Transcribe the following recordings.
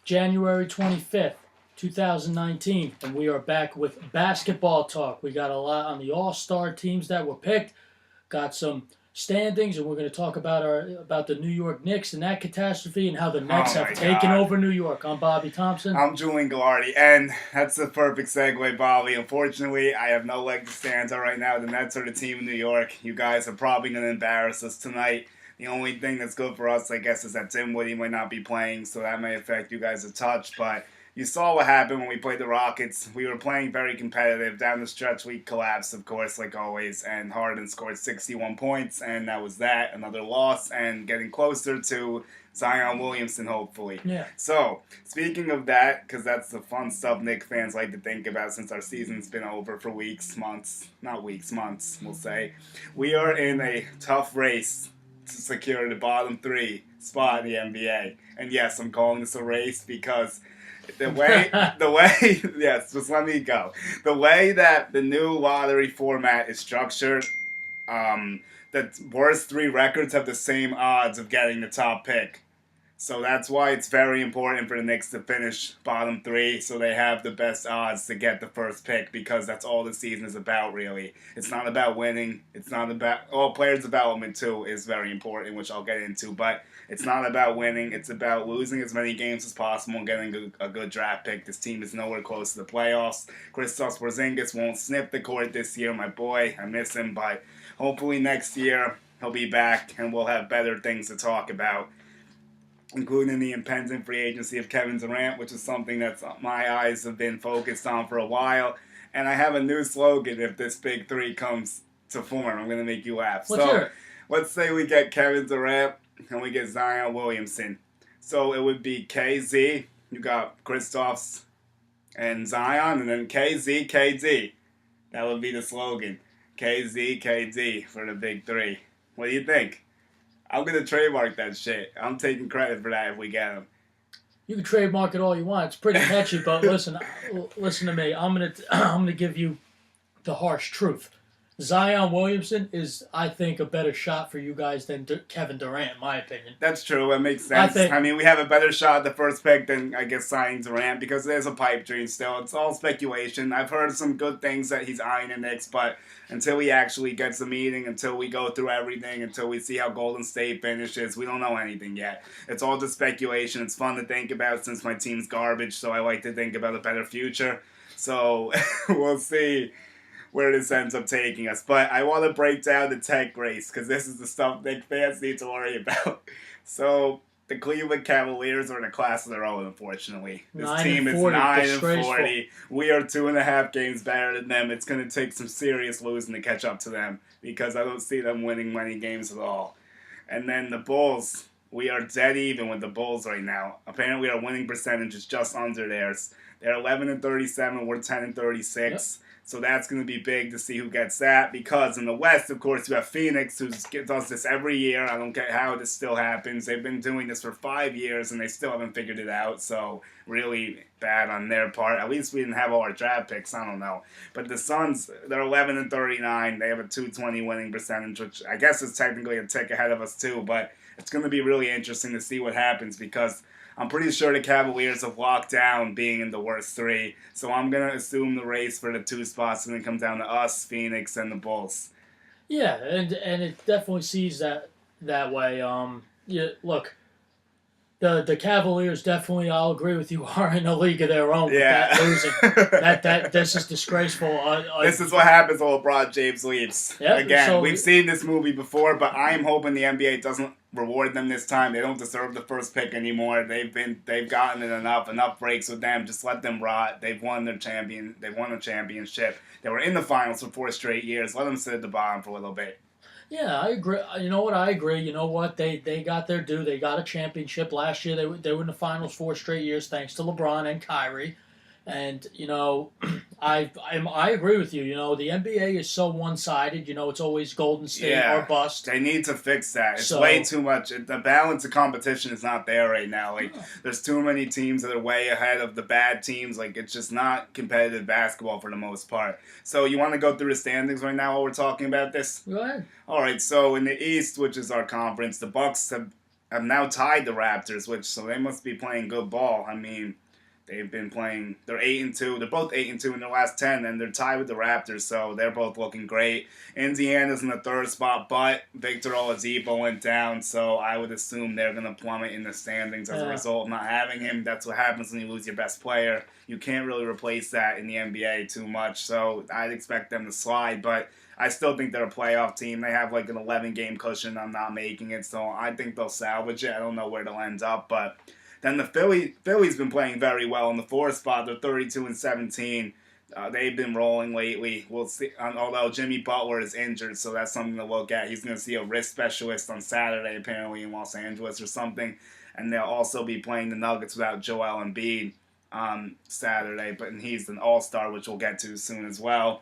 January 25th, 2019, and we are back with basketball talk. We got a lot on the All-Star teams that were picked, got some standings, and we're going to talk about the New York Knicks and that catastrophe and how the Knicks have taken over New York. I'm Bobby Thompson. I'm Julian Gallardi, and that's the perfect segue, Bobby. Unfortunately, I have no leg to stand on right now. The Nets are the team in New York. You guys are probably going to embarrass us tonight. The only thing that's good for us, I guess, is that Dinwiddie might not be playing, so that may affect you guys a touch. But you saw what happened when we played the Rockets. We were playing very competitive. Down the stretch, we collapsed, of course, like always. And Harden scored 61 points, and that was that. Another loss, and getting closer to Zion Williamson, hopefully. Yeah. So, speaking of that, because that's the fun stuff Knicks fans like to think about since our season's been over for weeks, months. Not weeks, months, we'll say. We are in a tough race to secure the bottom three spot in the NBA. And yes, I'm calling this a race because the way, yes, just let me go. The way that the new lottery format is structured, the worst three records have the same odds of getting the top pick. So that's why it's very important for the Knicks to finish bottom three so they have the best odds to get the first pick, because that's all the season is about, really. It's not about winning. It's not about... Well, player development, too, is very important, which I'll get into. But it's not about winning. It's about losing as many games as possible and getting a good draft pick. This team is nowhere close to the playoffs. Kristaps Porzingis won't sniff the court this year, my boy. I miss him, but hopefully next year he'll be back and we'll have better things to talk about, including the impending free agency of Kevin Durant, which is something that my eyes have been focused on for a while. And I have a new slogan if this big three comes to form. I'm going to make you laugh. Let's say we get Kevin Durant and we get Zion Williamson. So it would be KZ, you got Kristaps and Zion, and then KZ, KD. That would be the slogan. KZ, KD for the big three. What do you think? I'm going to trademark that shit. I'm taking credit for that if we get him. You can trademark it all you want. It's pretty catchy, but listen to me. I'm gonna give you the harsh truth. Zion Williamson is, I think, a better shot for you guys than Kevin Durant, in my opinion. That's true. That makes sense. I mean, we have a better shot at the first pick than, I guess, signing Durant, because there's a pipe dream still. It's all speculation. I've heard some good things that he's eyeing the Knicks, but until he actually gets a meeting, until we go through everything, until we see how Golden State finishes, we don't know anything yet. It's all just speculation. It's fun to think about since my team's garbage, so I like to think about a better future. So we'll see where this ends up taking us. But I want to break down the tech race, because this is the stuff Knicks fans need to worry about. So the Cleveland Cavaliers are in a class of their own, unfortunately. This team is 9-40. We are 2.5 games better than them. It's going to take some serious losing to catch up to them, because I don't see them winning many games at all. And then the Bulls, we are dead even with the Bulls right now. Apparently our winning percentage is just under theirs. They're 11-37, we're 10-36. Yep. So that's going to be big to see who gets that, because in the West, of course, you have Phoenix, who does this every year. I don't get how this still happens. They've been doing this for 5 years, and they still haven't figured it out. So really bad on their part. At least we didn't have all our draft picks. I don't know. But the Suns, they're 11-39. They have a 220 winning percentage, which I guess is technically a tick ahead of us too. But it's going to be really interesting to see what happens, because I'm pretty sure the Cavaliers have locked down being in the worst three. So I'm going to assume the race for the 2 spots is going to come down to us, Phoenix, and the Bulls. Yeah, and it definitely sees that way. Look, the Cavaliers definitely, I'll agree with you, are in a league of their own. Yeah. With that losing. This is disgraceful. This is what happens when LeBron James leaves. Yep, Again, we've seen this movie before, but I am hoping the NBA doesn't reward them this time. They don't deserve the first pick anymore. They've gotten it enough breaks with them. Just let them rot. They've won a championship. They were in the finals for 4 straight years. Let them sit at the bottom for a little bit. Yeah, I agree. You know what? I agree. You know what? They got their due. They got a championship last year. They were in the finals 4 straight years, thanks to LeBron and Kyrie. And I agree with you. The NBA is so one-sided. It's always Golden State or bust. They need to fix that. It's way too much. The balance of competition is not there right now. There's too many teams that are way ahead of the bad teams. It's just not competitive basketball for the most part. So you want to go through the standings right now while we're talking about this? Go ahead. All right. So in the East, which is our conference, the Bucks have have now tied the Raptors, so they must be playing good ball. I mean, they've been playing. They're 8-2. They're both 8-2 in their last 10, and they're tied with the Raptors. So they're both looking great. Indiana's in the third spot, but Victor Oladipo went down, so I would assume they're gonna plummet in the standings as a result of not having him. That's what happens when you lose your best player. You can't really replace that in the NBA too much. So I'd expect them to slide, but I still think they're a playoff team. They have like an 11-game cushion on not making it, so I think they'll salvage it. I don't know where they'll end up, but then the Philly's been playing very well in the fourth spot. They're 32-17. They've been rolling lately. We'll see. Although Jimmy Butler is injured, so that's something to look at. He's going to see a wrist specialist on Saturday, apparently in Los Angeles or something. And they'll also be playing the Nuggets without Joel Embiid on Saturday, but he's an all-star, which we'll get to soon as well.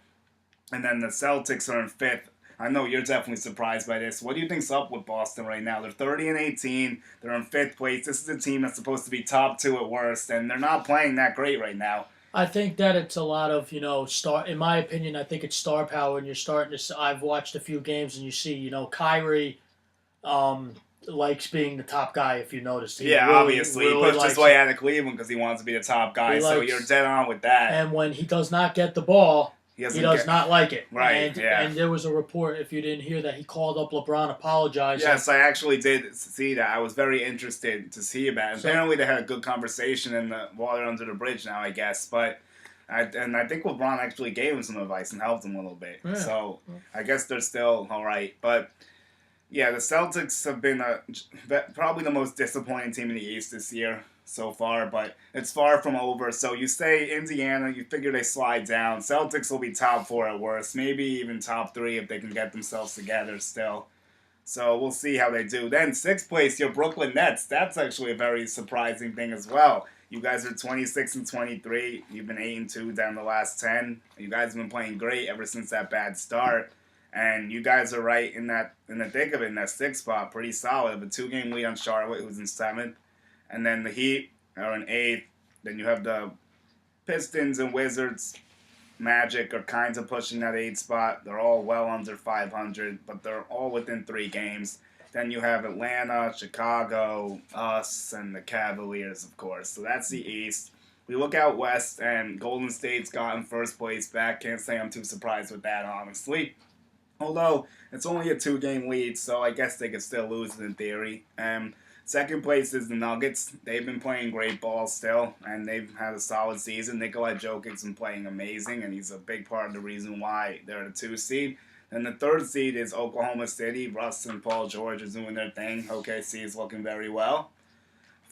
And then the Celtics are in fifth. I know you're definitely surprised by this. What do you think's up with Boston right now? They're 30-18. They're in fifth place. This is a team that's supposed to be top two at worst, and they're not playing that great right now. I think that it's a lot of, in my opinion, I think it's star power, and you're starting to. I've watched a few games, and you see, Kyrie likes being the top guy. If you noticed, obviously he pushed his way out of Cleveland because he wants to be the top guy. So you're dead on with that. And when he does not get the ball, he does not like it. Right, and there was a report, if you didn't hear that, he called up LeBron apologizing. Yes, I actually did see that. I was very interested to see about it. Apparently they had a good conversation in the water under the bridge now, I guess. But I think LeBron actually gave him some advice and helped him a little bit. Yeah. So I guess they're still all right. But yeah, the Celtics have been probably the most disappointing team in the East this year so far, but it's far from over. So you say Indiana, you figure they slide down. Celtics will be top four at worst, maybe even top three if they can get themselves together still. So we'll see how they do. Then sixth place, your Brooklyn Nets. That's actually a very surprising thing as well. You guys are 26-23. You've been 8-2 down the last 10. You guys have been playing great ever since that bad start. And you guys are right in the thick of it in that sixth spot. Pretty solid. A 2-game lead on Charlotte, who's in seventh. And then the Heat are in eighth. Then you have the Pistons and Wizards. Magic are kind of pushing that 8th spot. They're all well under 500, but they're all within 3 games. Then you have Atlanta, Chicago, us, and the Cavaliers, of course. So that's the East. We look out west, and Golden State's gotten first place back. Can't say I'm too surprised with that, honestly. Although, it's only a 2-game lead, so I guess they could still lose in theory. Second place is the Nuggets. They've been playing great ball still, and they've had a solid season. Nikola Jokic's been playing amazing, and he's a big part of the reason why they're the 2 seed. And the 3rd seed is Oklahoma City. Russ and Paul George are doing their thing. OKC is looking very well.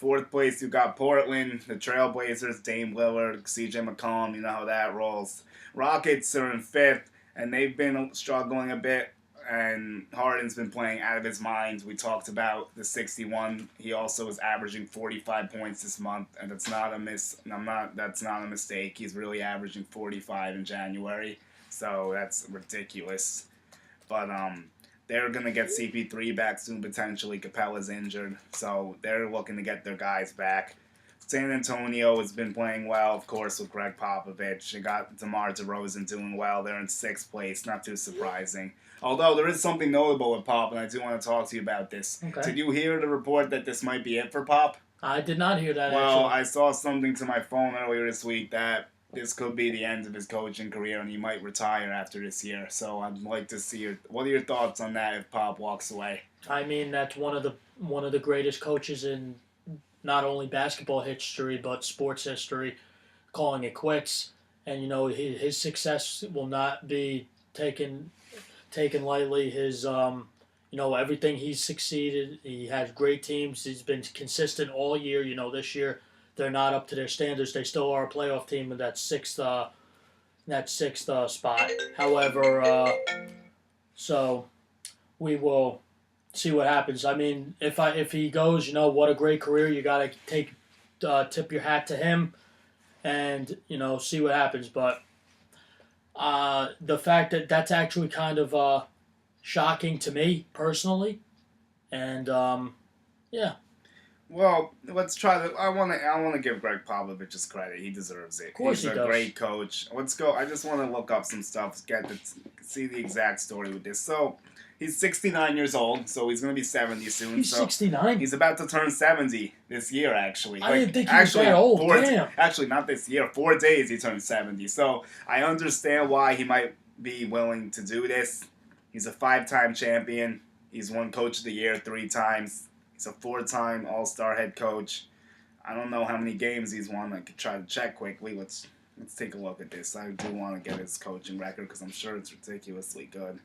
4th place, you got Portland, the Trailblazers, Dame Lillard, CJ McCollum. You know how that rolls. Rockets are in 5th, and they've been struggling a bit. And Harden's been playing out of his mind. We talked about the 61. He also is averaging 45 points this month, and that's not a mistake. He's really averaging 45 in January, so that's ridiculous. But they're gonna get CP3 back soon potentially. Capella's injured, so they're looking to get their guys back. San Antonio has been playing well, of course, with Greg Popovich. They got DeMar DeRozan doing well. They're in 6th place, not too surprising. Although there is something notable with Pop, and I do want to talk to you about this. Okay. Did you hear the report that this might be it for Pop? I did not hear that, Well, I saw something to my phone earlier this week that this could be the end of his coaching career, and he might retire after this year. So I'd like to see what are your thoughts on that if Pop walks away? I mean, that's one of the greatest coaches in not only basketball history but sports history, calling it quits. And his success will not be taken lightly. His everything he's succeeded. He has great teams. He's been consistent all year. This year they're not up to their standards. They still are a playoff team in that sixth spot. However, so we will see what happens. I mean, if he goes, what a great career. You got to tip your hat to him, and see what happens. But the fact that that's actually kind of shocking to me personally, and yeah. Well, let's try that. I want to give Greg Popovich his credit. He deserves it. Of course He's he a does. Great coach. Let's go. I just want to look up some stuff, see the exact story with this. So, He's 69 years old, so he's going to be 70 soon. He's 69? He's about to turn 70 this year, actually. I didn't think he was that old. Damn. Actually, not this year. 4 days he turned 70. So I understand why he might be willing to do this. He's a 5-time champion. He's won Coach of the Year 3 times. He's a 4-time All-Star head coach. I don't know how many games he's won. I could try to check quickly. Let's take a look at this. I do want to get his coaching record because I'm sure it's ridiculously good.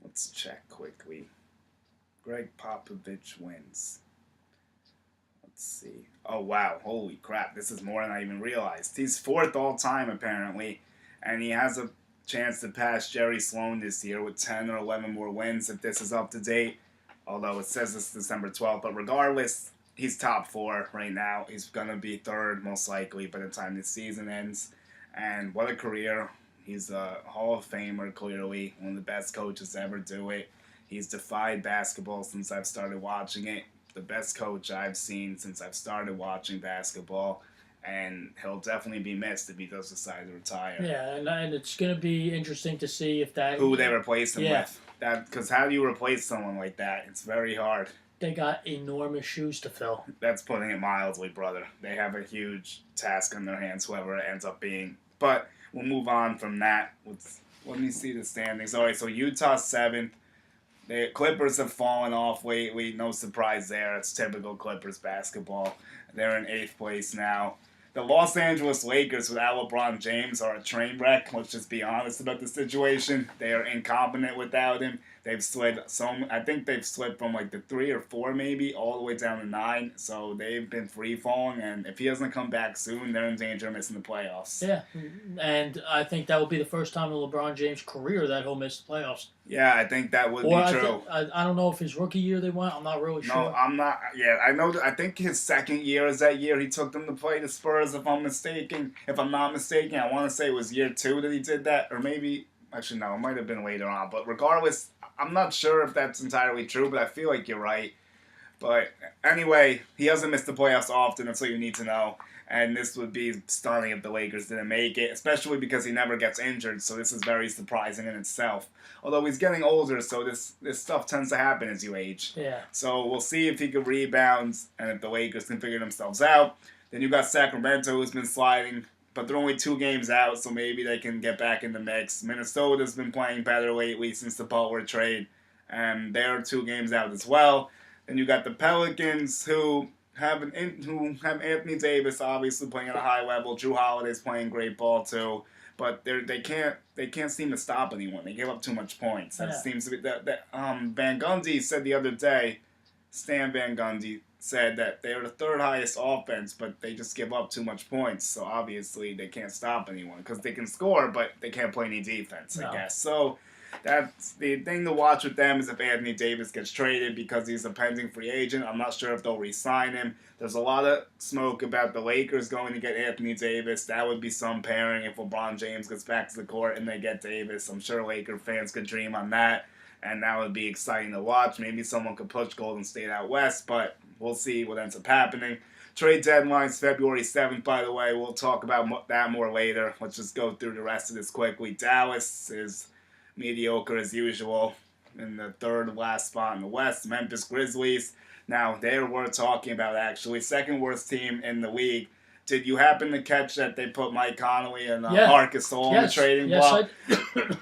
Let's check quickly. Greg Popovich wins. Let's see. Oh, wow. Holy crap. This is more than I even realized. He's 4th all-time, apparently. And he has a chance to pass Jerry Sloan this year with 10 or 11 more wins if this is up to date. Although it says it's December 12th. But regardless, he's top 4 right now. He's going to be 3rd, most likely, by the time this season ends. And what a career. He's a Hall of Famer, clearly. One of the best coaches to ever do it. He's defied basketball since I've started watching it. The best coach I've seen since I've started watching basketball. And he'll definitely be missed if he does decide to retire. Yeah, and it's going to be interesting to see if that... Who they replace him with. Because how do you replace someone like that? It's very hard. They got enormous shoes to fill. That's putting it mildly, brother. They have a huge task on their hands, whoever it ends up being. But... we'll move on from that. Let me see the standings. All right, so Utah's 7th. The Clippers have fallen off lately. No surprise there. It's typical Clippers basketball. They're in 8th place now. The Los Angeles Lakers without LeBron James are a train wreck. Let's just be honest about the situation. They are incompetent without him. They've slid I think they've slid from like the 3 or 4 maybe all the way down to 9. So they've been free falling, and if he doesn't come back soon, they're in danger of missing the playoffs. Yeah, and I think that will be the first time in LeBron James' career that he'll miss the playoffs. Yeah, I think that would be true. I don't know if his rookie year they went. I'm not really sure. No, I'm not. Yeah, I know. I think his second year is that year he took them to play the Spurs. If I'm mistaken, if I'm not mistaken, I want to say it was year 2 that he did that, or maybe actually no, it might have been later on. But regardless, I'm not sure if that's entirely true, but I feel like you're right. But anyway, he hasn't missed the playoffs often. That's what you need to know. And this would be stunning if the Lakers didn't make it, especially because he never gets injured. So this is very surprising in itself. Although he's getting older, so this stuff tends to happen as you age. Yeah. So we'll see if he can rebound and if the Lakers can figure themselves out. Then you got Sacramento, who's been sliding, but they're only 2 games out, so maybe they can get back in the mix. Minnesota's been playing better lately since the Butler trade, and they're 2 games out as well. Then you got the Pelicans, who have Anthony Davis obviously playing at a high level. Drew Holiday's playing great ball too, but they can't seem to stop anyone. They give up too much points. That seems to be that. Van Gundy said the other day, Stan Van Gundy said that they are the 3rd highest offense, but they just give up too much points. So obviously they can't stop anyone because they can score, but they can't play any defense. I guess so. That's the thing to watch with them is if Anthony Davis gets traded because he's a pending free agent. I'm not sure if they'll re-sign him. There's a lot of smoke about the Lakers going to get Anthony Davis. That would be some pairing if LeBron James gets back to the court and they get Davis. I'm sure Laker fans could dream on that, and that would be exciting to watch. Maybe someone could push Golden State out west, but we'll see what ends up happening. Trade deadline's February 7th, by the way. We'll talk about that more later. Let's just go through the rest of this quickly. Dallas is mediocre as usual in the 3rd last spot in the West. Memphis Grizzlies, now they're worth talking about actually. 2nd worst team in the league. Did you happen to catch that they put Mike Conley and Marc Gasol on the trading block?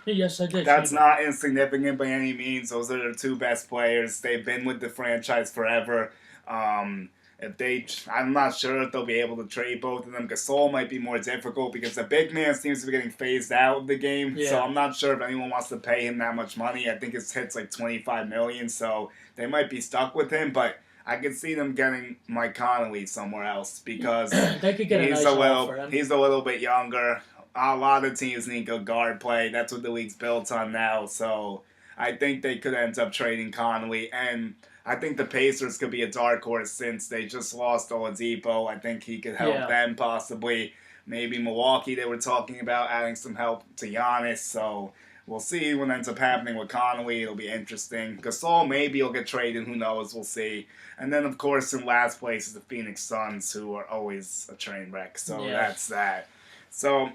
Yes, I did. That's not insignificant by any means. Those are their 2 best players. They've been with the franchise forever. I'm not sure if they'll be able to trade both of them. Gasol might be more difficult because the big man seems to be getting phased out of the game. Yeah. So I'm not sure if anyone wants to pay him that much money. I think his hit's like $25 million, so they might be stuck with him. But I could see them getting Mike Conley somewhere else because they could get he's a little bit younger. A lot of teams need good guard play. That's what the league's built on now. So I think they could end up trading Conley, and I think the Pacers could be a dark horse since they just lost Oladipo. I think he could help them possibly. Maybe Milwaukee, they were talking about adding some help to Giannis. So we'll see what ends up happening with Conley. It'll be interesting. Gasol maybe he'll get traded. Who knows? We'll see. And then, of course, in last place is the Phoenix Suns, who are always a train wreck. So that's that. So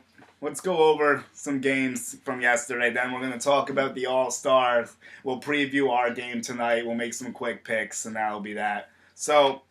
let's go over some games from yesterday. Then we're going to talk about the All-Stars. We'll preview our game tonight. We'll make some quick picks, and that'll be that. So,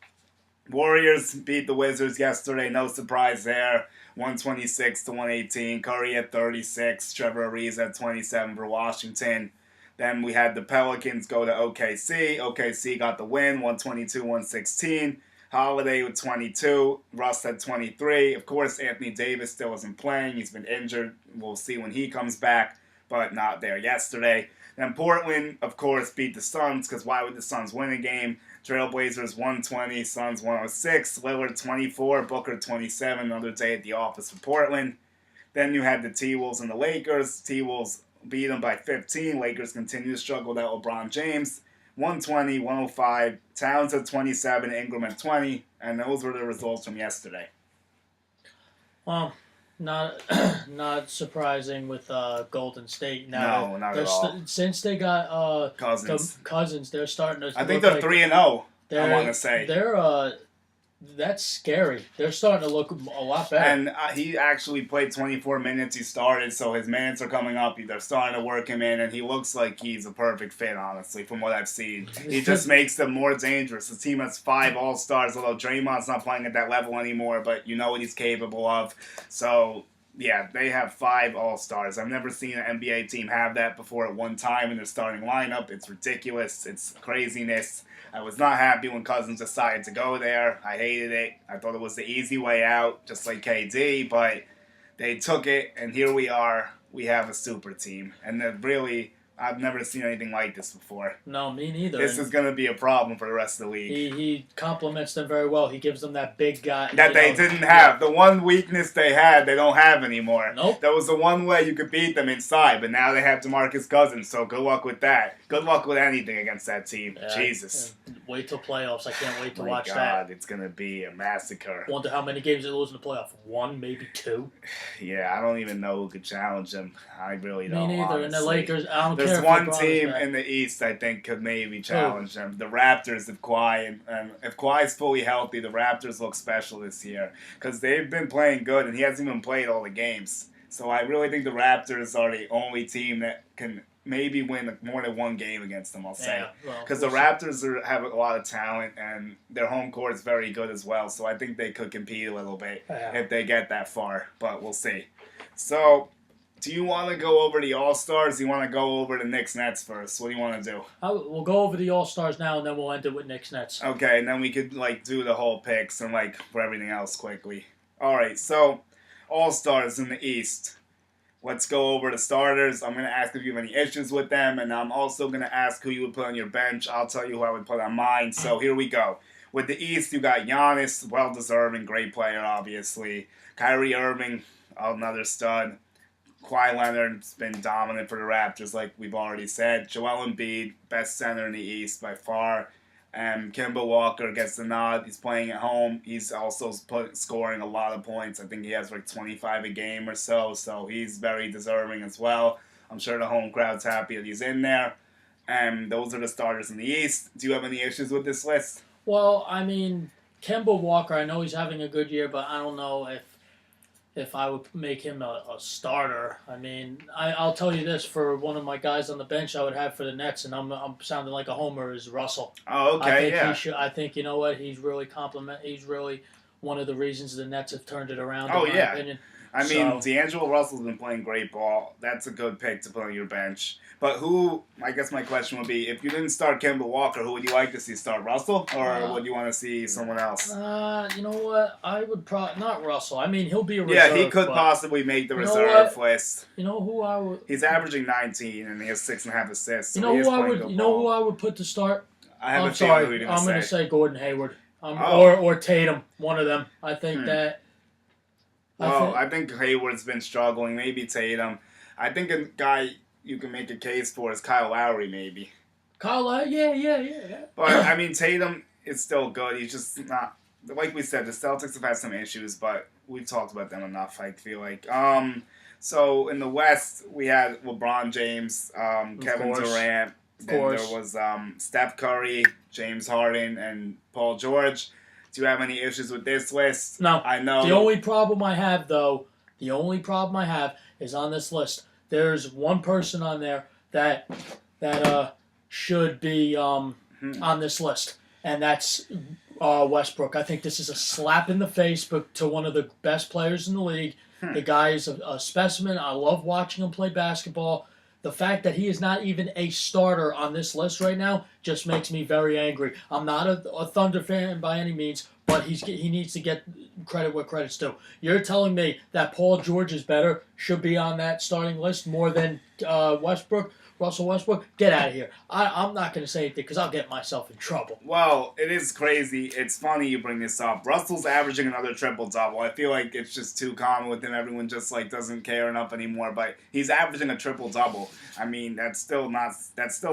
Warriors beat the Wizards yesterday. No surprise there. 126-118. Curry at 36. Trevor Ariza at 27 for Washington. Then we had the Pelicans go to OKC. OKC got the win, 122-116. Holiday with 22. Russ at 23. Of course, Anthony Davis still isn't playing. He's been injured. We'll see when he comes back, but not there yesterday. Then Portland, of course, beat the Suns, because why would the Suns win a game? Trailblazers 120, Suns 106. Lillard 24, Booker 27. Another day at the office for Portland. Then you had the T-Wolves and the Lakers. T-Wolves beat them by 15. Lakers continue to struggle without LeBron James. 120, 105. Towns at 27, Ingram at 20. And those were the results from yesterday. Well, not surprising with Golden State. Now No, not at all. Since they got Cousins, they're starting to. I think they're 3-0. I want to say they're that's scary. They're starting to look a lot better. And he actually played 24 minutes. He started, so his minutes are coming up. They're starting to work him in, and he looks like he's a perfect fit, honestly, from what I've seen. He just makes them more dangerous. The team has 5 All-Stars, although Draymond's not playing at that level anymore, but you know what he's capable of. So, yeah, they have 5 All-Stars. I've never seen an NBA team have that before at one time in their starting lineup. It's ridiculous. It's craziness. I was not happy when Cousins decided to go there. I hated it. I thought it was the easy way out, just like KD, but they took it, and here we are. We have a super team. And really, I've never seen anything like this before. No, me neither. This is going to be a problem for the rest of the league. He compliments them very well. He gives them that big guy. That they didn't have. The one weakness they had, they don't have anymore. Nope. That was the one way you could beat them inside, but now they have DeMarcus Cousins, so good luck with that. Good luck with anything against that team. Yeah, Jesus. Wait till playoffs. I can't wait to My watch God, that. it's going to be a massacre. Wonder how many games they lose in the playoff. 1, maybe 2. Yeah, I don't even know who could challenge them. I really don't. Me neither. Honestly. And the Lakers, I don't care. There's if one LeBron team is back. in the East I think could maybe challenge them. The Raptors, if Kawhi and if Kawhi's fully healthy, the Raptors look special this year because they've been playing good and he hasn't even played all the games. So I really think the Raptors are the only team that can maybe win more than one game against them, I'll say. Because the Raptors have a lot of talent, and their home court is very good as well, so I think they could compete a little bit if they get that far, but we'll see. So, do you want to go over the All-Stars? Do you want to go over the Knicks-Nets first? What do you want to do? We'll go over the All-Stars now, and then we'll end it with Knicks-Nets. Okay, and then we could do the whole picks and for everything else quickly. All right, so All-Stars in the East. Let's go over the starters. I'm going to ask if you have any issues with them, and I'm also going to ask who you would put on your bench. I'll tell you who I would put on mine. So here we go. With the East, you got Giannis, well-deserving, great player, obviously. Kyrie Irving, another stud. Kawhi Leonard's been dominant for the Raptors, like we've already said. Joel Embiid, best center in the East by far. Kemba Walker gets the nod. He's playing at home. He's also scoring a lot of points. I think he has 25 a game or so he's very deserving as well. I'm sure the home crowd's happy that he's in there. Those are the starters in the East. Do you have any issues with this list? Well, I mean, Kemba Walker, I know he's having a good year, but I don't know if I would make him a starter. I mean, I'll tell you this, for one of my guys on the bench I would have for the Nets, and I'm sounding like a homer, is Russell. Oh, okay, I think, you know what, he's really one of the reasons the Nets have turned it around, in my opinion. I mean, D'Angelo Russell's been playing great ball. That's a good pick to put on your bench. But I guess my question would be, if you didn't start Kemba Walker, who would you like to see start, Russell? Or would you want to see someone else? You know what? I would probably, not Russell. I mean, he'll be a reserve. Yeah, he could possibly make the reserve list. You know who I would... He's averaging 19, and he has 6.5 assists. So who I would put to start? I have a feeling who you're I'm going to say Gordon Hayward. Or Tatum, one of them. I think that... I think Hayward's been struggling. Maybe Tatum. I think a guy you can make a case for is Kyle Lowry, maybe. Kyle Lowry? Yeah. But, I mean, Tatum is still good. He's just not... Like we said, the Celtics have had some issues, but we've talked about them enough, I feel like. So, in the West, we had LeBron James, Kevin Durant. Then there was Steph Curry, James Harden, and Paul George. Do you have any issues with this list? No. I know. The only problem I have, though, The only problem I have is on this list. There's one person on there that should be on this list, and that's Westbrook. I think this is a slap in the face, but to one of the best players in the league. The guy is a specimen. I love watching him play basketball. The fact that he is not even a starter on this list right now just makes me very angry. I'm not a Thunder fan by any means, but he needs to get credit where credit's due. You're telling me that Paul George is better, should be on that starting list more than Russell Westbrook? Get out of here. I'm not going to say anything because I'll get myself in trouble. Well, it is crazy. It's funny you bring this up. Russell's averaging another triple-double. I feel like it's just too common with him. Everyone just doesn't care enough anymore. But he's averaging a triple-double. I mean, that's still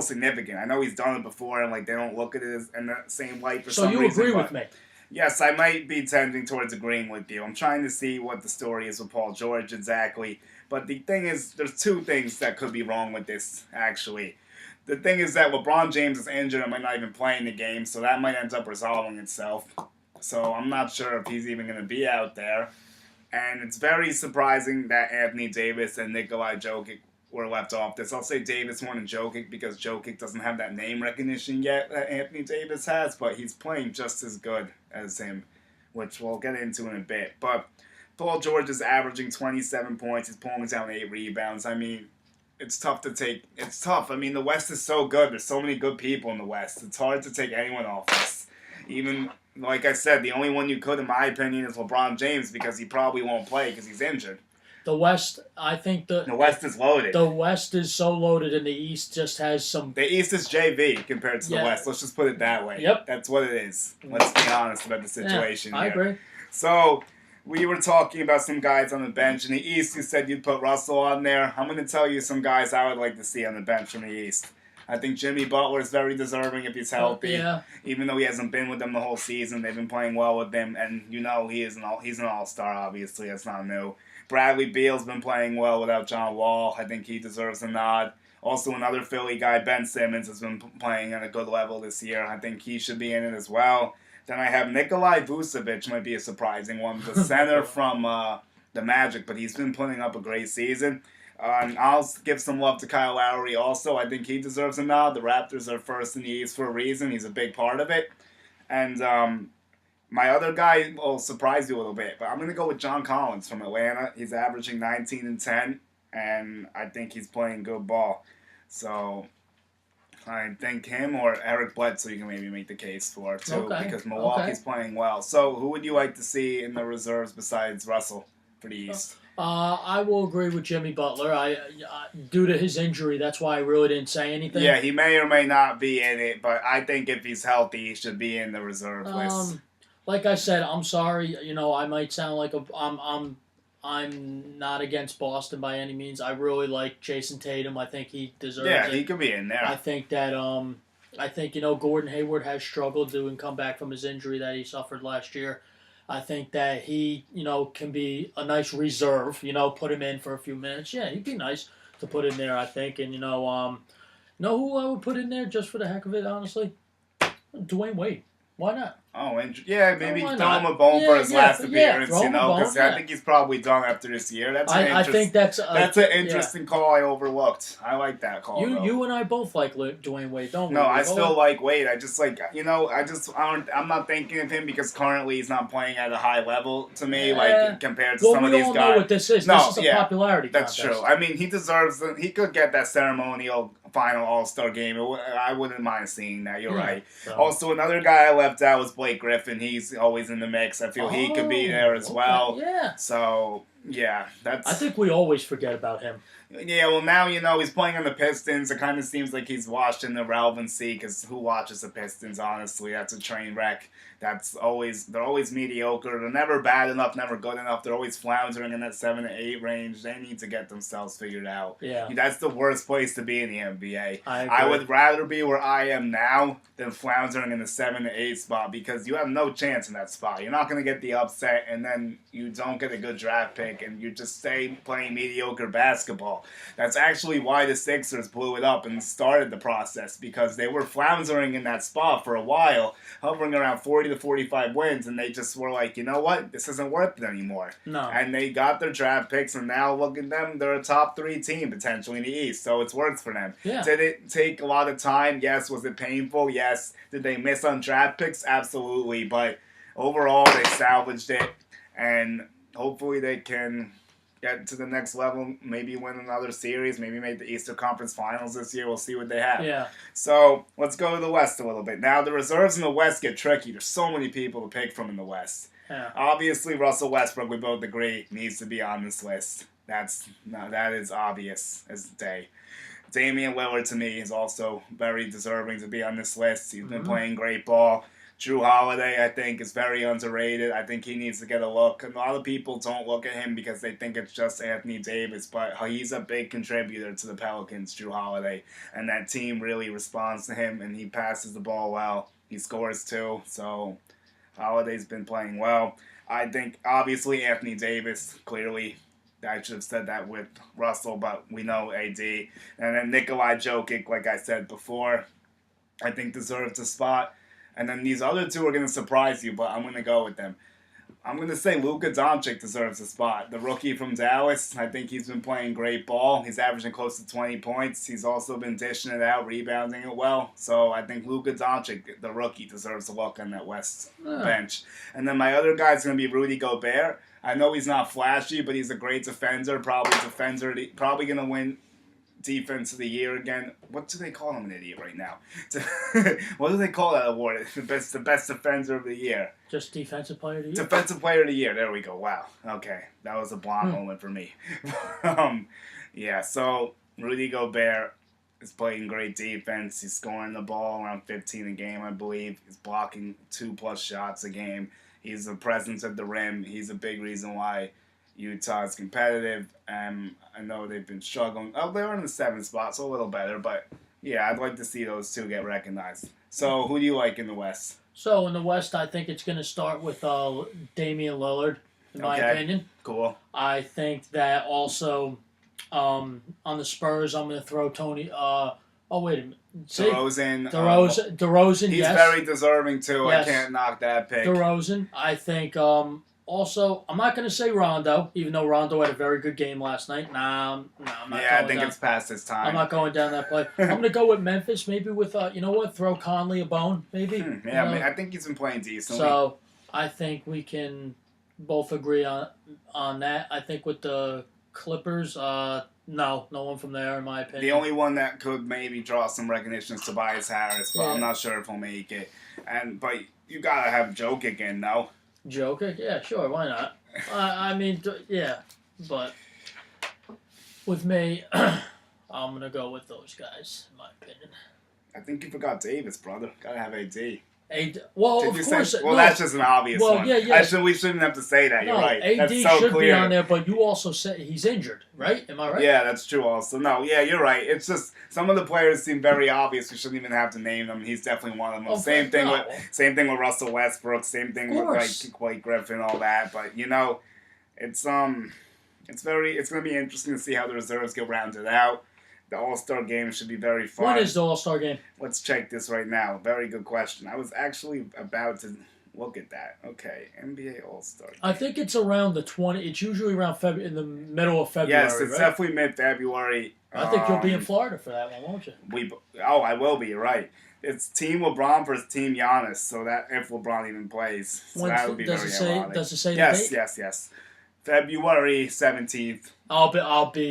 significant. I know he's done it before, and they don't look at it in the same light for some reason. So you agree with me? Yes, I might be tending towards agreeing with you. I'm trying to see what the story is with Paul George exactly. But the thing is, there's two things that could be wrong with this, actually. The thing is that LeBron James is injured and might not even play in the game, so that might end up resolving itself. So I'm not sure if he's even going to be out there. And it's very surprising that Anthony Davis and Nikola Jokic were left off this. I'll say Davis more than Jokic because Jokic doesn't have that name recognition yet that Anthony Davis has, but he's playing just as good as him, which we'll get into in a bit. But Paul George is averaging 27 points. He's pulling down 8 rebounds. I mean, it's tough to take. It's tough. I mean, the West is so good. There's so many good people in the West. It's hard to take anyone off this. Even, like I said, the only one you could, in my opinion, is LeBron James because he probably won't play because he's injured. The West, I think the West is loaded. The West is so loaded, and the East just has some. The East is JV compared to the West. Let's just put it that way. Yep, that's what it is. Let's be honest about the situation. I agree. So we were talking about some guys on the bench in the East. You said you'd put Russell on there. I'm going to tell you some guys I would like to see on the bench from the East. I think Jimmy Butler is very deserving if he's healthy. Yeah. Even though he hasn't been with them the whole season, they've been playing well with him, and he's an all-star. Obviously, that's not new. Bradley Beal's been playing well without John Wall. I think he deserves a nod. Also, another Philly guy, Ben Simmons, has been playing at a good level this year. I think he should be in it as well. Then I have Nikolai Vucevic, might be a surprising one, the center from the Magic, but he's been putting up a great season. And I'll give some love to Kyle Lowry also. I think he deserves a nod. The Raptors are first in the East for a reason. He's a big part of it. And my other guy will surprise you a little bit, but I'm going to go with John Collins from Atlanta. He's averaging 19 and 10, and I think he's playing good ball. So I think him or Eric Bledsoe you can maybe make the case for, too, because Milwaukee's playing well. So who would you like to see in the reserves besides Russell for the East? I will agree with Jimmy Butler. Due to his injury, that's why I really didn't say anything. Yeah, he may or may not be in it, but I think if he's healthy, he should be in the reserve list. Like I said, I'm sorry. I might sound like I'm not against Boston by any means. I really like Jason Tatum. I think he deserves it. Yeah, he could be in there. I think that Gordon Hayward has struggled to come back from his injury that he suffered last year. I think that he, can be a nice reserve. Put him in for a few minutes. Yeah, he'd be nice to put in there. I think, and know who I would put in there just for the heck of it. Honestly, Dwayne Wade. Why not? Oh, yeah, maybe throw him a bone for his last appearance, because I think he's probably done after this year. I think that's an interesting call I overlooked. I like that call. You and I both like Dwayne Wade, don't we? No, I still like Wade. I just I'm not thinking of him because currently he's not playing at a high level to me, compared to some of these guys. We all know what this is. This is a popularity contest. That's true. I mean, he deserves. He could get that ceremonial final All-Star game. I wouldn't mind seeing that. You're right. So. Also, another guy I left out was Blake Griffin. He's always in the mix. I feel he could be there as well. Yeah. So, yeah. I think we always forget about him. Yeah, well, now, he's playing on the Pistons. It kind of seems like he's washed in the relevancy because who watches the Pistons, honestly? That's a train wreck. They're always mediocre. They're never bad enough, never good enough. They're always floundering in that 7 to 8 range. They need to get themselves figured out. Yeah. That's the worst place to be in the NBA. I would rather be where I am now than floundering in the 7 to 8 spot because you have no chance in that spot. You're not going to get the upset, and then you don't get a good draft pick. pick and you just stay playing mediocre basketball. That's actually why the Sixers blew it up and started the process, because they were floundering in that spot for a while, hovering around 40 to 45 wins, and they just were like, you know what, this isn't worth it anymore. No. And they got their draft picks, and now look at them, they're a top 3 team potentially in the East, so it's worked for them. Yeah. Did it take a lot of time? Yes. Was it painful? Yes. Did they miss on draft picks? Absolutely. But overall, they salvaged it, and hopefully they can get to the next level, maybe win another series, maybe make the Eastern Conference Finals this year. We'll see what they have. Yeah. So let's go to the West a little bit. Now, the reserves in the West get tricky. There's so many people to pick from in the West. Yeah. Obviously, Russell Westbrook, we both agree, needs to be on this list. That is obvious as day. Damian Lillard, to me, is also very deserving to be on this list. He's been playing great ball. Drew Holiday, I think, is very underrated. I think he needs to get a look. And a lot of people don't look at him because they think it's just Anthony Davis, but he's a big contributor to the Pelicans, Drew Holiday. And that team really responds to him, and he passes the ball well. He scores, too. So Holiday's been playing well. I think, obviously, Anthony Davis, clearly, I should have said that with Russell, but we know AD. And then Nikolai Jokic, like I said before, I think deserves a spot. And then these other two are going to surprise you, but I'm going to go with them. I'm going to say Luka Doncic deserves a spot. The rookie from Dallas, I think he's been playing great ball. He's averaging close to 20 points. He's also been dishing it out, rebounding it well. So I think Luka Doncic, the rookie, deserves a look on that West bench. And then my other guy is going to be Rudy Gobert. I know he's not flashy, but he's a great defender. Probably going to win Defense of the Year again. What do they call him, an idiot right now? What do they call that award? The best defender of the year. Just Defensive Player of the Year? Defensive Player of the Year. There we go. Wow. Okay. That was a blonde moment for me. Yeah, so Rudy Gobert is playing great defense. He's scoring the ball around 15 a game, I believe. He's blocking 2+ shots a game. He's a presence at the rim. He's a big reason why Utah is competitive. I know they've been struggling. Oh, they were in the 7th spot, so a little better. But, yeah, I'd like to see those two get recognized. So, who do you like in the West? So, in the West, I think it's going to start with Damian Lillard, in my opinion. Cool. I think that also on the Spurs, I'm going to throw Tony... wait a minute. DeRozan, he's yes. very deserving, too. Yes. I can't knock that pick. DeRozan. I think also, I'm not going to say Rondo, even though Rondo had a very good game last night. I'm not I think it's past his time. I'm not going down that play. I'm going to go with Memphis, maybe with, throw Conley a bone, maybe. I think he's been playing decently. So, I think we can both agree on that. I think with the Clippers, no one from there, in my opinion. The only one that could maybe draw some recognition is Tobias Harris, but I'm not sure if he'll make it. But you got to have Jokic in, no? Joker? Yeah, sure, why not? Yeah, but with me, I'm going to go with those guys, in my opinion. I think you forgot Davis, brother. Got to have AD. Well, of course. That's just an obvious one. Yeah. We shouldn't have to say that. You're right. AD that's so should clear. be on there, but you also said he's injured, right? Am I right? Yeah, that's true also. No, yeah, you're right. It's just some of the players seem very obvious. We shouldn't even have to name them. He's definitely one of them. Same thing with Russell Westbrook. Same thing with like Blake Griffin, all that. But it's going to be interesting to see how the reserves get rounded out. The All-Star game should be very fun. When is the All-Star game? Let's check this right now. Very good question. I was actually about to look at that. Okay, NBA All-Star game. I think it's around the 20. It's usually around in the middle of February. Yes, it's definitely mid-February. I think you'll be in Florida for that one, won't you? I will be. You're right. It's Team LeBron versus Team Giannis. So that if LeBron even plays, so that would be very ironic. Does it say the date? Yes. February 17th. I'll be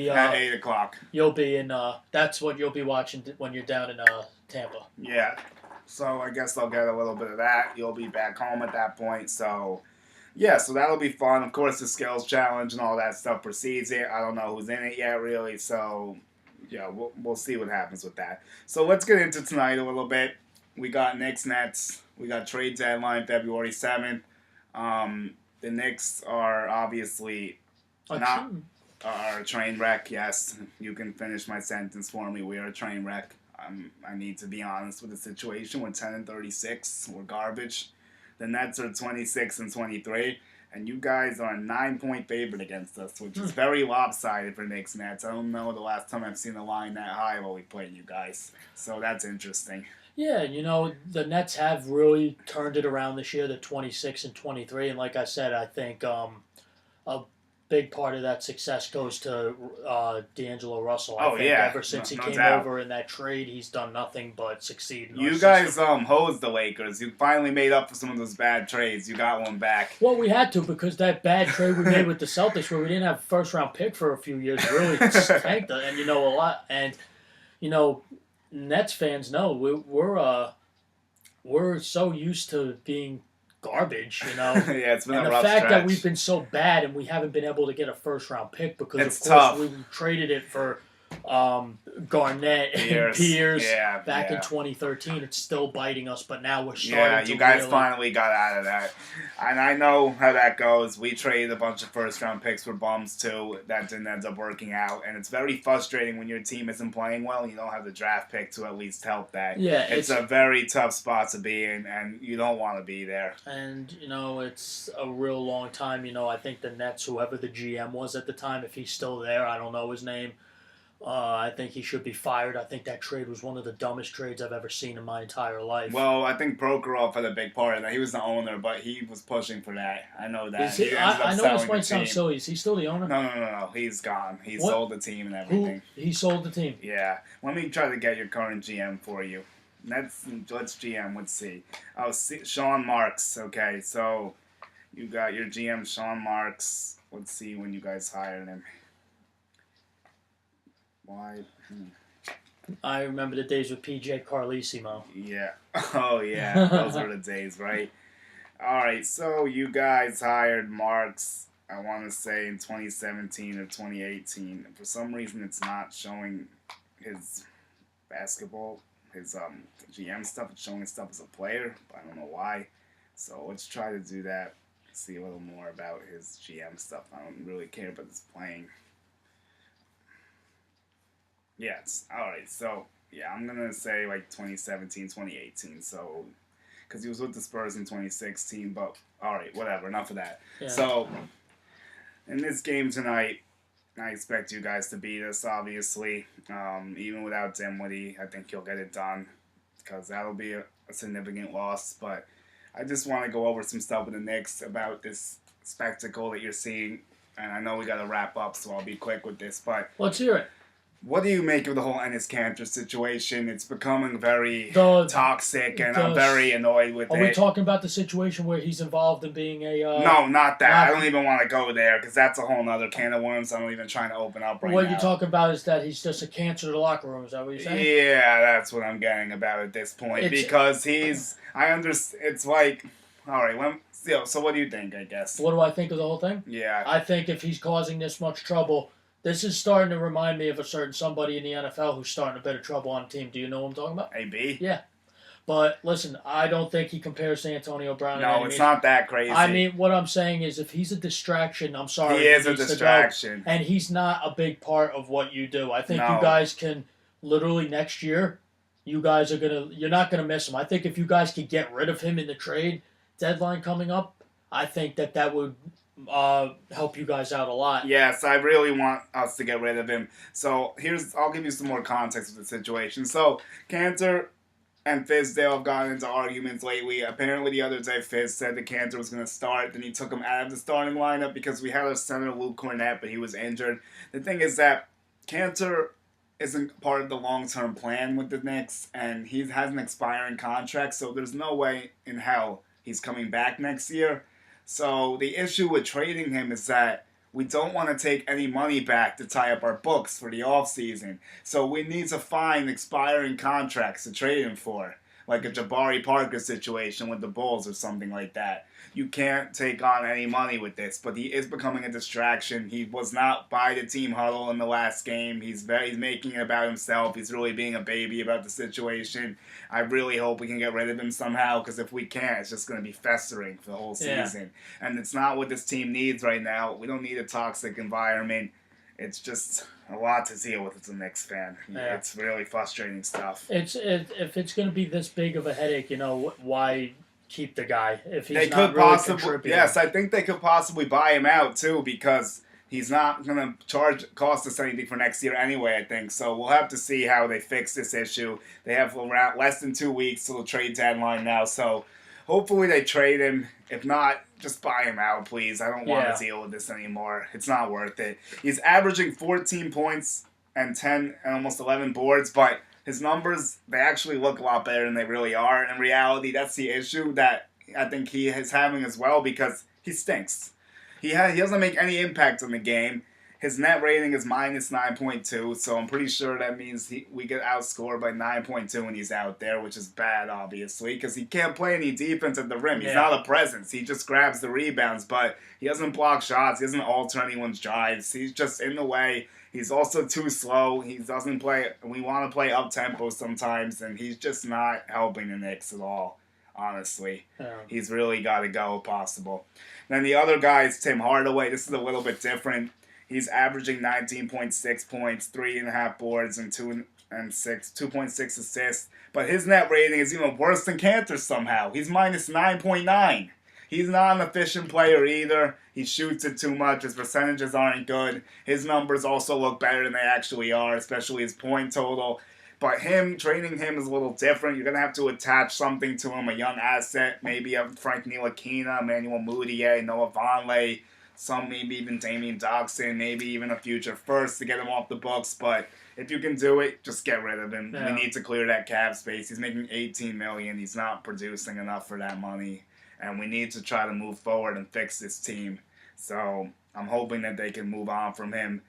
at 8:00. You'll be in. That's what you'll be watching when you're down in Tampa. Yeah. So I guess I'll get a little bit of that. You'll be back home at that point. So yeah. So that'll be fun. Of course, the skills challenge and all that stuff precedes it. I don't know who's in it yet, really. So yeah, we'll see what happens with that. So let's get into tonight a little bit. We got Knicks Nets. We got trade deadline February 7th. The Knicks are obviously are a train wreck. Yes, you can finish my sentence for me. We are a train wreck. I need to be honest with the situation. We're 10-36. We're garbage. The Nets are 26-23. And you guys are a 9-point favorite against us, which is very lopsided for Knicks Nets. I don't know the last time I've seen a line that high while we played you guys. So that's interesting. Yeah, the Nets have really turned it around this year. They're 26 and 23, and like I said, I think a big part of that success goes to D'Angelo Russell. I think ever since he came over in that trade, he's done nothing but succeed. You guys hosed the Lakers. You finally made up for some of those bad trades. You got one back. Well, we had to, because that bad trade we made with the Celtics, where we didn't have a first-round pick for a few years, really tanked it. And a lot. And Nets fans know we're so used to being garbage, Yeah, it's been and a rough the fact stretch. that we've been so bad and we haven't been able to get a first-round pick because, it's of course, tough. we traded it for Garnett and Pierce back in 2013. It's still biting us, but now we're starting to you guys finally got out of that. And I know how that goes. We traded a bunch of first-round picks for bums, too. That didn't end up working out. And it's very frustrating when your team isn't playing well and you don't have the draft pick to at least help that. Yeah, it's a very tough spot to be in, and you don't want to be there. And, it's a real long time. I think the Nets, whoever the GM was at the time, if he's still there, I don't know his name, I think he should be fired. I think that trade was one of the dumbest trades I've ever seen in my entire life. Well, I think Prokhorov had a big part of that. He was the owner, but he was pushing for that. I know that. I know this might sound silly. Is he still the owner? No. He's gone. He sold the team and everything. He sold the team? Yeah. Let me try to get your current GM for you. Let's GM. Let's see. Sean Marks. Okay, so you got your GM, Sean Marks. Let's see when you guys hired him. Why? I remember the days with PJ Carlesimo. Yeah. Oh, yeah. Those were the days, right? All right. So you guys hired Marks, I want to say, in 2017 or 2018. For some reason, it's not showing his basketball, his GM stuff. It's showing his stuff as a player. But I don't know why. So let's try to do that. See a little more about his GM stuff. I don't really care about his playing. Yes. All right. So, I'm going to say like 2017, 2018. So, because he was with the Spurs in 2016. But, all right, whatever. Enough of that. Yeah. So, in this game tonight, I expect you guys to beat us, obviously. Even without Dinwiddie, I think you'll get it done, because that'll be a significant loss. But I just want to go over some stuff with the Knicks about this spectacle that you're seeing. And I know we got to wrap up, so I'll be quick with this. But let's hear it. What do you make of the whole Enes Kanter situation? It's becoming very toxic, and I'm very annoyed with it. Are we talking about the situation where he's involved in being a... No, not that. I don't even want to go there, because that's a whole other can of worms I'm not even trying to open up right now. What you're talking about is that he's just a cancer to the locker room. Is that what you're saying? Yeah, that's what I'm getting about at this point. Because I understand. It's like... All right, so what do you think, I guess? What do I think of the whole thing? Yeah. I think if he's causing this much trouble... This is starting to remind me of a certain somebody in the NFL who's starting a bit of trouble on a team. Do you know who I'm talking about? AB? Yeah. But listen, I don't think he compares to Antonio Brown. No, it's not that crazy. I mean, what I'm saying is if he's a distraction, I'm sorry. He is a distraction. And he's not a big part of what you do. I think you guys can, literally next year, you're not going to miss him. I think if you guys could get rid of him in the trade deadline coming up, I think that would... help you guys out a lot. Yes, I really want us to get rid of him. So I'll give you some more context of the situation. So Kanter and Fizdale have gotten into arguments lately. Apparently the other day Fizz said that Kanter was going to start, then he took him out of the starting lineup because we had our center Luke Cornett, but he was injured. The thing is that Kanter isn't part of the long-term plan with the Knicks, and he has an expiring contract, so there's no way in hell he's coming back next year. So the issue with trading him is that we don't want to take any money back to tie up our books for the offseason. So we need to find expiring contracts to trade him for, like a Jabari Parker situation with the Bulls or something like that. You can't take on any money with this, but he is becoming a distraction. He was not by the team huddle in the last game. He's making it about himself. He's really being a baby about the situation. I really hope we can get rid of him somehow, because if we can't, it's just going to be festering for the whole season. Yeah. And it's not what this team needs right now. We don't need a toxic environment. It's just a lot to deal with as a Knicks fan. Yeah. It's really frustrating stuff. If it's going to be this big of a headache, why keep the guy if he's They not could really possibly, contributing. yes, I think they could possibly buy him out too because he's not going to cost us anything for next year anyway, I think. So we'll have to see how they fix this issue. They have around less than 2 weeks till the trade deadline now, so hopefully they trade him. If not, just buy him out, please. I don't want to deal with this anymore. It's not worth it. He's averaging 14 points and 10 and almost 11 boards, but his numbers, they actually look a lot better than they really are. In reality, that's the issue that I think he is having as well because he stinks. He doesn't make any impact on the game. His net rating is minus 9.2, so I'm pretty sure that means we get outscored by 9.2 when he's out there, which is bad, obviously, because he can't play any defense at the rim. He's not a presence. He just grabs the rebounds, but he doesn't block shots. He doesn't alter anyone's drives. He's just in the way. He's also too slow. He doesn't play. We want to play up-tempo sometimes, and he's just not helping the Knicks at all, honestly. Yeah. He's really got to go if possible. Then the other guy is Tim Hardaway. This is a little bit different. He's averaging 19.6 points, 3.5 boards, and 2.6 assists. But his net rating is even worse than Kanter somehow. He's minus 9.9. He's not an efficient player either. He shoots it too much. His percentages aren't good. His numbers also look better than they actually are, especially his point total. But trading him is a little different. You're going to have to attach something to him, a young asset, maybe a Frank Ntilikina, Emmanuel Mudiay, Noah Vonleh, maybe even Damian Dotson, maybe even a future first to get him off the books. But if you can do it, just get rid of him. Yeah. We need to clear that cap space. He's making $18 million. He's not producing enough for that money. And we need to try to move forward and fix this team. So I'm hoping that they can move on from him.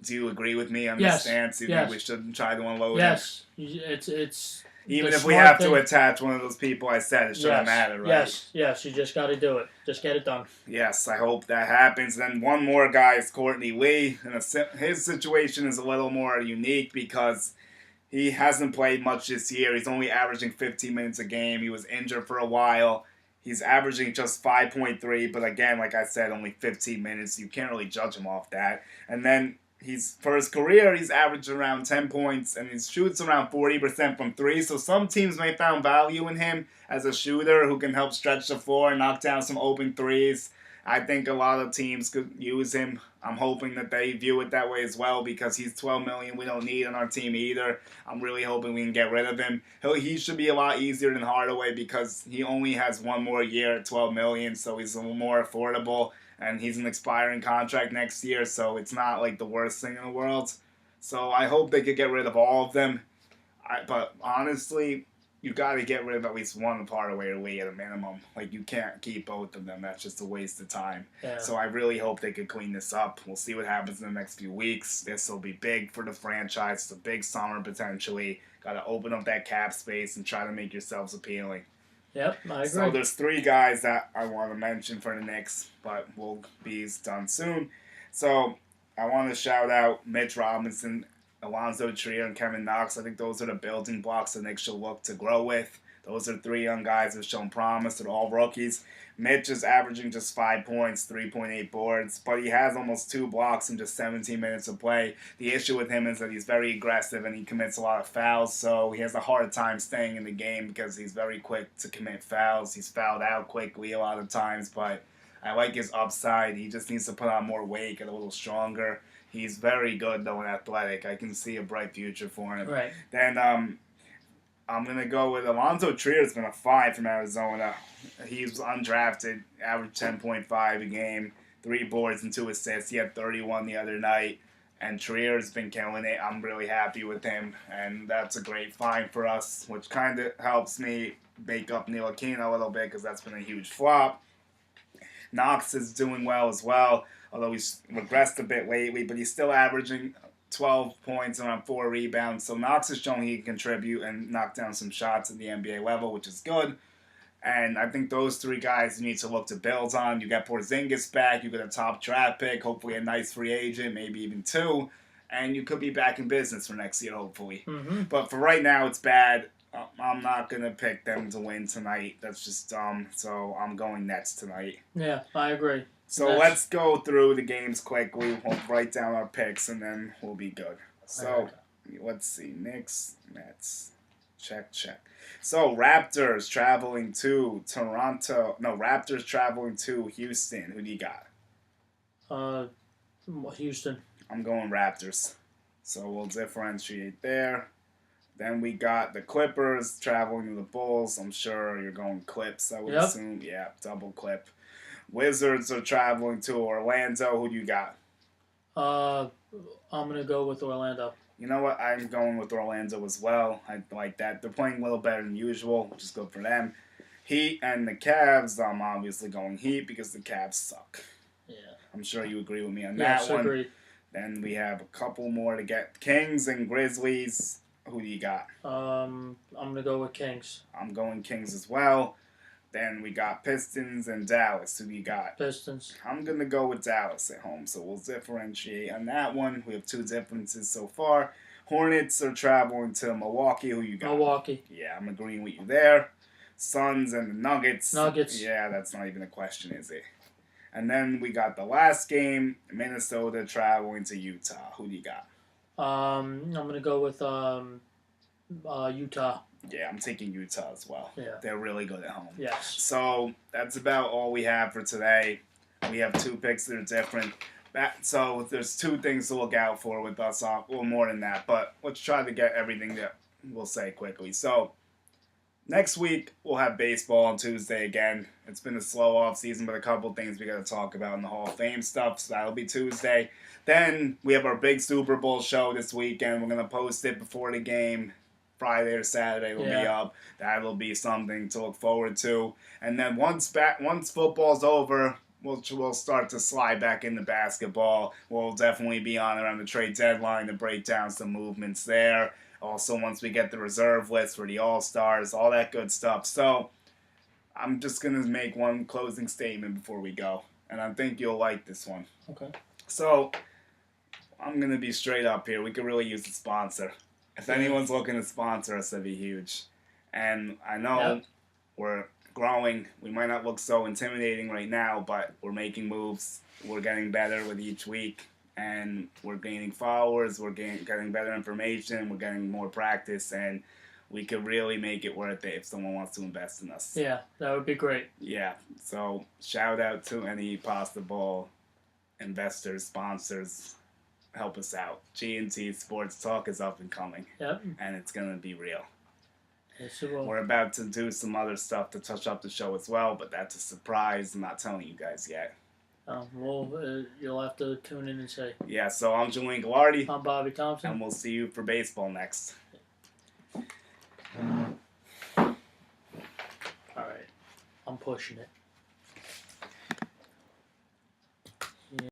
Do you agree with me on this stance? Do you think we should try to unload him? Yes. It's even if we have to attach one of those people I said, it shouldn't matter, right? Yes, you just got to do it. Just get it done. Yes, I hope that happens. Then one more guy is Courtney Lee. And his situation is a little more unique because he hasn't played much this year. He's only averaging 15 minutes a game. He was injured for a while. He's averaging just 5.3, but again, like I said, only 15 minutes. You can't really judge him off that. And then for his career, he's averaged around 10 points, and he shoots around 40% from three. So some teams may found value in him as a shooter who can help stretch the floor and knock down some open threes. I think a lot of teams could use him. I'm hoping that they view it that way as well because he's $12 million we don't need on our team either. I'm really hoping we can get rid of him. He should be a lot easier than Hardaway because he only has one more year at $12 million, so he's a little more affordable. And he's an expiring contract next year, so it's not like the worst thing in the world. So I hope they could get rid of all of them. But honestly, you got to get rid of at least one of Hardaway or Lee at a minimum. Like, you can't keep both of them. That's just a waste of time. Yeah. So I really hope they could clean this up. We'll see what happens in the next few weeks. This will be big for the franchise. It's a big summer, potentially. Got to open up that cap space and try to make yourselves appealing. Yep, I agree. So there's 3 guys that I want to mention for the Knicks, but we'll be done soon. So I want to shout out Mitch Robinson, Alonzo Trier, and Kevin Knox. I think those are the building blocks the Knicks should look to grow with. Those are 3 young guys who have shown promise. They're all rookies. Mitch is averaging just 5 points, 3.8 boards, but he has almost 2 blocks in just 17 minutes of play. The issue with him is that he's very aggressive and he commits a lot of fouls, so he has a hard time staying in the game because he's very quick to commit fouls. He's fouled out quickly a lot of times, but I like his upside. He just needs to put on more weight, get a little stronger. He's very good, though, and athletic. I can see a bright future for him. Right. Then I'm going to go with Alonzo Trier. Has been a 5 from Arizona. He's undrafted, averaged 10.5 a game, 3 boards and 2 assists. He had 31 the other night, and Trier's been killing it. I'm really happy with him, and that's a great find for us, which kind of helps me make up Ntilikina a little bit because that's been a huge flop. Knox is doing well as well, although he's regressed a bit lately, but he's still averaging 12 points and around 4 rebounds. So Knox has shown he can contribute and knock down some shots at the NBA level, which is good. And I think those 3 guys you need to look to build on. You got Porzingis back. You got a top draft pick, hopefully a nice free agent, maybe even 2. And you could be back in business for next year, hopefully. Mm-hmm. But for right now, it's bad. I'm not going to pick them to win tonight. That's just dumb. So I'm going Nets tonight. Yeah, I agree. So let's go through the games quickly. We'll write down our picks, and then we'll be good. So let's see. Knicks, Nets. Check. So, Raptors traveling to Toronto. No, Raptors traveling to Houston. Who do you got? Houston. I'm going Raptors. So, we'll differentiate there. Then we got the Clippers traveling to the Bulls. I'm sure you're going Clips, I would assume. Yeah, double clip. Wizards are traveling to Orlando. Who do you got? I'm going to go with Orlando. You know what? I'm going with Orlando as well. I like that. They're playing a little better than usual, which is good for them. Heat and the Cavs. I'm obviously going Heat because the Cavs suck. Yeah. I'm sure you agree with me on that one. Agreed. Then we have a couple more to get. Kings and Grizzlies. Who do you got? I'm going to go with Kings. I'm going Kings as well. Then we got Pistons and Dallas. Who do you got? Pistons. I'm going to go with Dallas at home, so we'll differentiate on that one. We have two differences so far. Hornets are traveling to Milwaukee. Who you got? Milwaukee. Yeah, I'm agreeing with you there. Suns and the Nuggets. Nuggets. Yeah, that's not even a question, is it? And then we got the last game, Minnesota traveling to Utah. Who do you got? I'm going to go with Utah. Yeah, I'm taking Utah as well. Yeah. They're really good at home. Yes. So that's about all we have for today. We have two picks that are different. So there's two things to look out for with us. Well, more than that, but let's try to get everything that we'll say quickly. So next week we'll have baseball on Tuesday again. It's been a slow off season, but a couple things we got to talk about in the Hall of Fame stuff. So that'll be Tuesday. Then we have our big Super Bowl show this weekend. We're gonna post it before the game. Friday or Saturday will be up. That'll be something to look forward to. And then once football's over, we'll start to slide back into basketball. We'll definitely be on around the trade deadline to break down some movements there. Also, once we get the reserve list for the All-Stars, all that good stuff. So I'm just going to make one closing statement before we go. And I think you'll like this one. Okay. So I'm going to be straight up here. We could really use a sponsor. If anyone's looking to sponsor us, that'd be huge. And I know we're growing. We might not look so intimidating right now, but we're making moves. We're getting better with each week. And we're gaining followers. We're getting better information. We're getting more practice. And we could really make it worth it if someone wants to invest in us. Yeah, that would be great. Yeah. So shout out to any possible investors, sponsors. Help us out. G&T Sports Talk is up and coming. Yep. And it's going to be real. Yes, it will. We're about to do some other stuff to touch up the show as well, but that's a surprise. I'm not telling you guys yet. You'll have to tune in and say. Yeah, so I'm Julian Gallardi. I'm Bobby Thompson. And we'll see you for baseball next. All right. I'm pushing it.